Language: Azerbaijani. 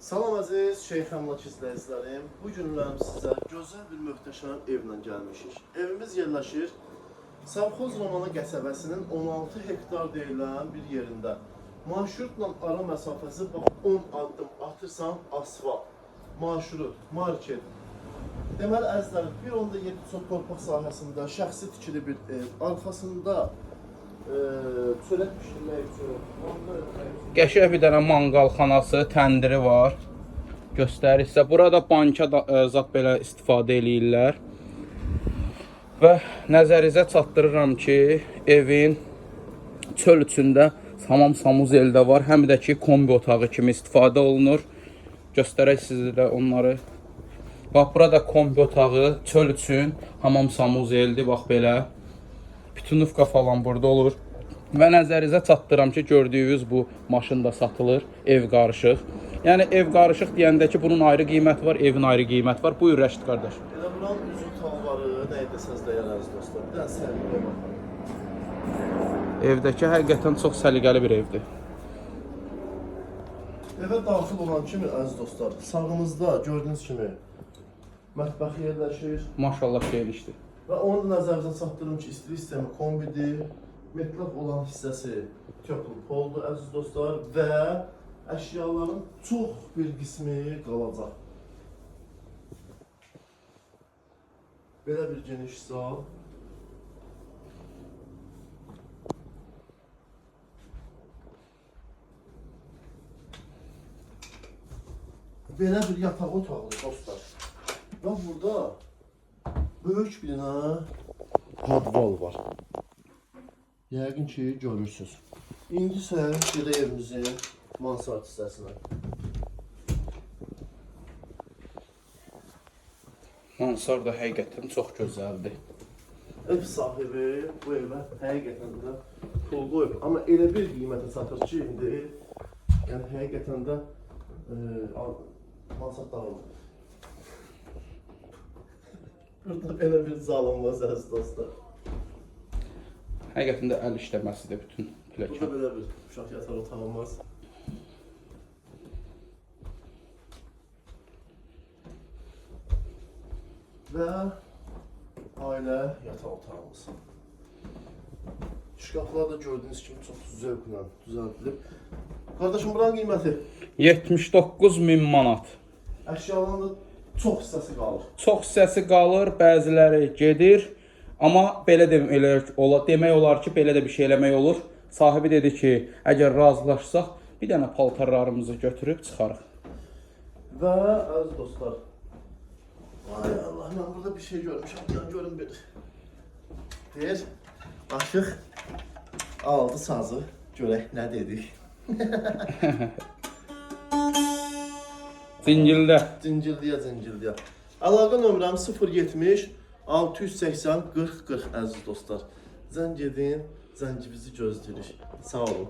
Salam əziz Şeyx Əmlak izləyicilərim. Bu günlər sizə gözəl bir möhtəşəm evlə gəlmişik. Evimiz yerləşir Savxoz Romanı qəsəbəsinin 16 hektar deyilən bir yerində. Marşrutla ara məsafəsi 10 addım atırsan asfalt, marşrut, market. Deməli əzizlərim, 1.7 çox torpaq sahəsində şəxsi tikili bir ev, arxasında çörək pişirmək üçün, Qəşəng bir dənə manqalxanası, təndiri var. Göstərir sizə. Burada banka zat belə istifadə eləyirlər. Və nəzərinizə çatdırıram ki, evin çöl içində hamam samuzeldə var. Həm də ki, kombi otağı kimi istifadə olunur. Göstərək sizə onları. Bax, burada kombi otağı çöl üçün hamam samuzeldir. Bax belə. Pitunovka falan burada olur. Və nəzərinizə çatdıram ki, gördüyünüz bu maşın da satılır, ev qarışıq. Yəni ev qarışıq deyəndə ki, bunun ayrı qiyməti var, evin ayrı qiyməti var. Buyur Rəşid qardaş. elə buranın üzüm talvarı, nə edəsəz dəyər əziz dostlar. Bir dənə səliqəyə baxın. Evdəki həqiqətən çox səliqəli bir evdir. Evə daxil olan kimi əziz dostlar, sağımızda gördüyünüz kimi mətbəx yerləşir. Maşallah genişdir. Və onu da nəzərinizə çatdırım ki, istili sistemi kombidir. Metlaq olan hissəsi köprü poldur əziz dostlar və əşyaların çox bir qismi qalacaq. Belə bir geniş zal. Belə bir yataq otağıdır dostlar. Və burada böyük bir dənə padval var. Yəqin ki, görürsünüz. İndi isə gedək evimizin mansard hissəsinə. Mansard da həqiqətən çox gözəldir. Ev sahibi bu evə həqiqətən də pul qoyub. Amma elə bir qiymətə satır ki, indi yəni həqiqətən də mansard dağılır. Burada belə bir zalım var əziz dostlar. Həqiqətən də əl işləməsidir bütün Burada pləkan. belə bir uşaq yataq otağımız. Və ailə yataq otağımız. Şkaflar da gördüyünüz kimi çox zövqlə düzəldilib. Qardaşım, buranın qiyməti 79.000 manat. əşyaların da çox hissəsi qalır. Çox hissəsi qalır, bəziləri gedir. Amma belə demək olar ki, belə də bir şey eləmək olur. Sahibi dedi ki, əgər razılaşsaq, bir dənə paltarlarımızı götürüb çıxarıq. Və əziz dostlar, ay Allah, mən burada bir şey görmüşəm, yan görün bir. Deyir, aşıq aldı sazı, görək nə dedik. Zingildə. Cincildiyə. Əlaqə nömrəm 070 680 40 40 əziz dostlar. Zəng edin, zəngimizi gözləyirik. Sağ olun.